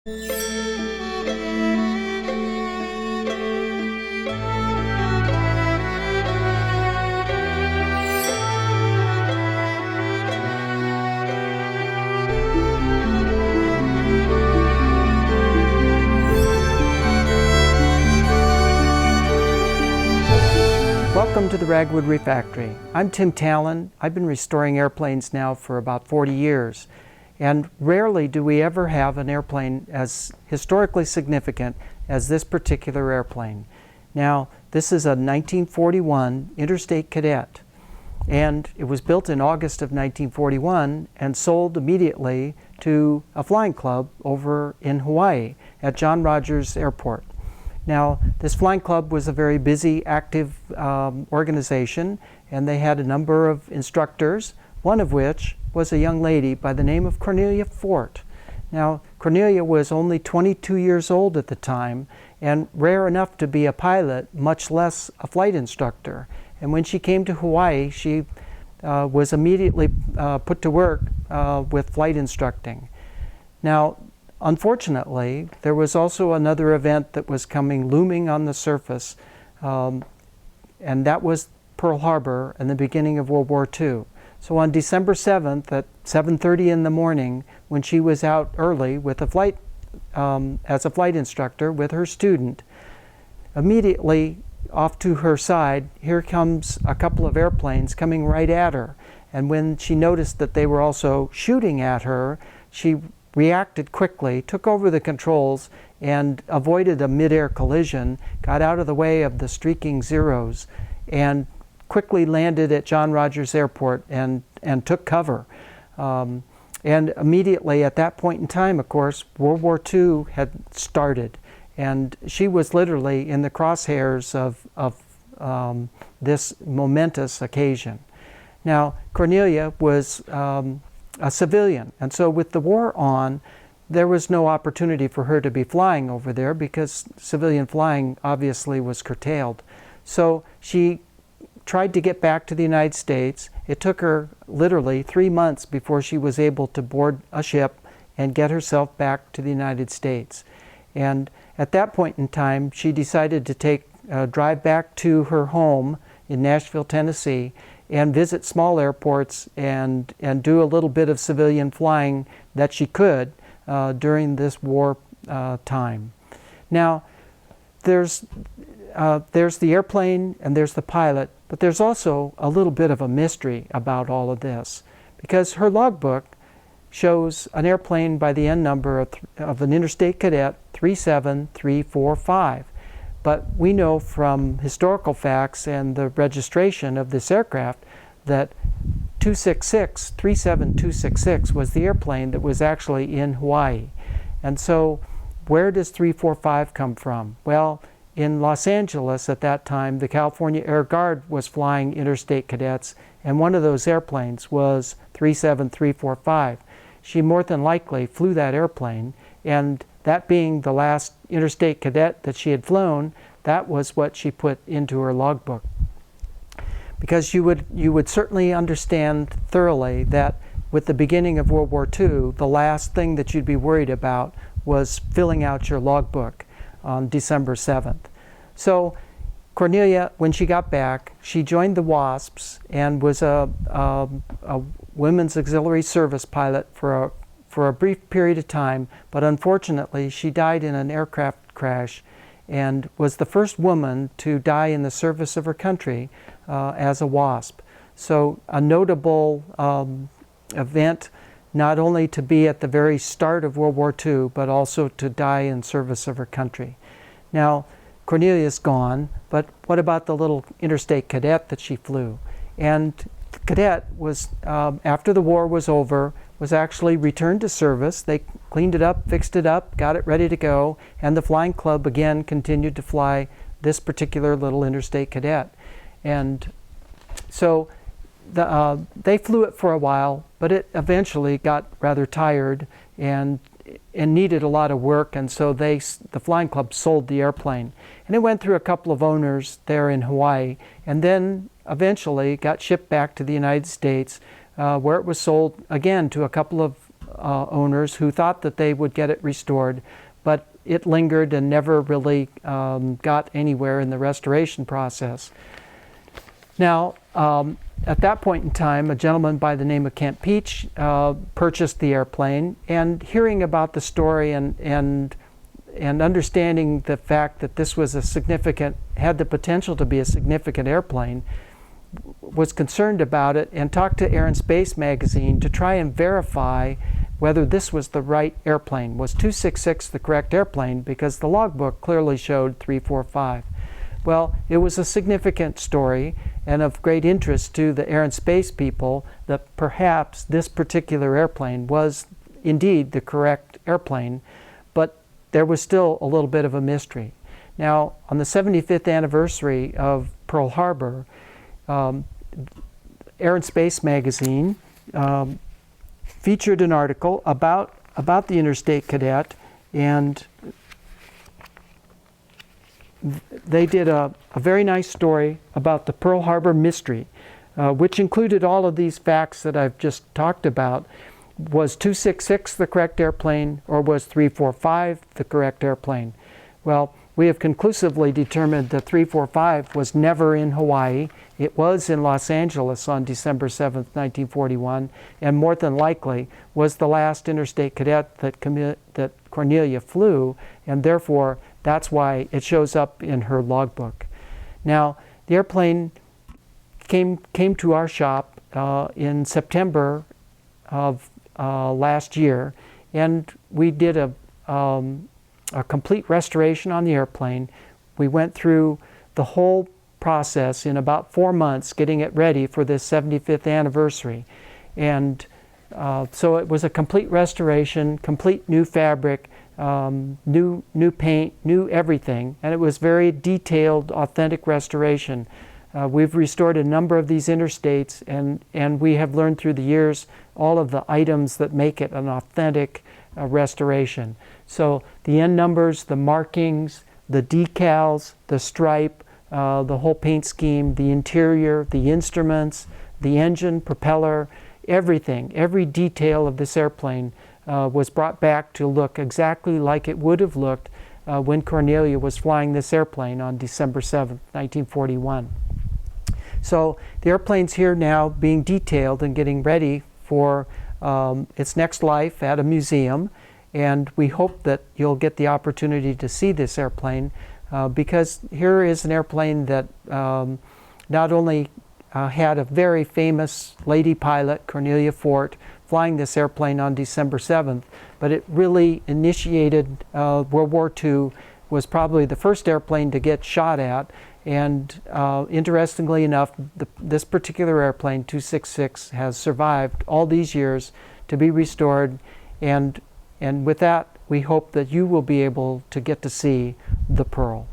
Welcome to the Ragwood Refactory. I'm Tim Talen. I've been restoring airplanes now for about 40 years. And rarely do we ever have an airplane as historically significant as this particular airplane. Now, this is a 1941 Interstate Cadet. And it was built in August of 1941 and sold immediately to a flying club over in Hawaii at John Rogers Airport. Now, this flying club was a very busy, active organization, and they had a number of instructors, one of which was a young lady by the name of Cornelia Fort. Now, Cornelia was only 22 years old at the time, and rare enough to be a pilot, much less a flight instructor. And when she came to Hawaii, she was immediately put to work with flight instructing. Now, unfortunately, there was also another event that was looming on the surface, and that was Pearl Harbor and the beginning of World War II. So on December 7th at 7:30 in the morning, when she was out early with as a flight instructor with her student, immediately off to her side, here comes a couple of airplanes coming right at her. And when she noticed that they were also shooting at her, she reacted quickly, took over the controls, and avoided a mid-air collision, got out of the way of the streaking Zeros, and quickly landed at John Rogers Airport and took cover. And immediately at that point in time, of course, World War II had started, and she was literally in the crosshairs of this momentous occasion. Now, Cornelia was a civilian, and so with the war on, there was no opportunity for her to be flying over there because civilian flying obviously was curtailed. So she tried to get back to the United States. It took her literally 3 months before she was able to board a ship and get herself back to the United States. And at that point in time, she decided to drive back to her home in Nashville, Tennessee, and visit small airports and do a little bit of civilian flying that she could during this war time. Now, there's the airplane and there's the pilot, but there's also a little bit of a mystery about all of this, because her logbook shows an airplane by the N number of an Interstate Cadet 37345. But we know from historical facts and the registration of this aircraft that 37266 was the airplane that was actually in Hawaii. And so where does 345 come from? Well, in Los Angeles at that time, the California Air Guard was flying Interstate Cadets, and one of those airplanes was 37345. She more than likely flew that airplane, and that being the last Interstate Cadet that she had flown, that was what she put into her logbook. Because you would certainly understand thoroughly that with the beginning of World War II, the last thing that you'd be worried about was filling out your logbook on December 7th. So Cornelia, when she got back, she joined the WASPs and was a Women's Auxiliary Service pilot for a brief period of time, but unfortunately she died in an aircraft crash and was the first woman to die in the service of her country as a WASP. So a notable event, not only to be at the very start of World War II, but also to die in service of her country. Now, Cornelia's gone, but what about the little Interstate Cadet that she flew? And Cadet was, after the war was over, was actually returned to service. They cleaned it up, fixed it up, got it ready to go, and the flying club again continued to fly this particular little Interstate Cadet. And so they flew it for a while, but it eventually got rather tired and needed a lot of work, and so the flying club sold the airplane. And it went through a couple of owners there in Hawaii, and then eventually got shipped back to the United States, where it was sold again to a couple of owners who thought that they would get it restored, but it lingered and never really got anywhere in the restoration process. Now, at that point in time, a gentleman by the name of Kent Peach purchased the airplane, and hearing about the story and understanding the fact that this was had the potential to be a significant airplane, was concerned about it and talked to Air and Space magazine to try and verify whether this was the right airplane. Was 266 the correct airplane? Because the logbook clearly showed 345. Well, it was a significant story and of great interest to the Air and Space people that perhaps this particular airplane was indeed the correct airplane, but there was still a little bit of a mystery. Now, on the 75th anniversary of Pearl Harbor, Air and Space magazine featured an article about the Interstate Cadet, and they did a very nice story about the Pearl Harbor mystery, which included all of these facts that I've just talked about. Was 266 the correct airplane, or was 345 the correct airplane? Well, we have conclusively determined that 345 was never in Hawaii. It was in Los Angeles on December 7th, 1941, and more than likely was the last Interstate Cadet that Cornelia flew, and therefore that's why it shows up in her logbook. Now, the airplane came to our shop in September of last year, and we did a complete restoration on the airplane. We went through the whole process in about 4 months, getting it ready for this 75th anniversary. And so it was a complete restoration, complete new fabric, new paint, new everything, and it was very detailed, authentic restoration. We've restored a number of these interstates, and we have learned through the years all of the items that make it an authentic restoration. So the end numbers, the markings, the decals, the stripe, the whole paint scheme, the interior, the instruments, the engine, propeller, everything, every detail of this airplane was brought back to look exactly like it would have looked when Cornelia was flying this airplane on December 7th, 1941. So the airplane's here now being detailed and getting ready for its next life at a museum, and we hope that you'll get the opportunity to see this airplane because here is an airplane that not only had a very famous lady pilot, Cornelia Fort, flying this airplane on December 7th, but it really initiated World War II, was probably the first airplane to get shot at, and interestingly enough, this particular airplane, 266, has survived all these years to be restored, and with that, we hope that you will be able to get to see the Pearl.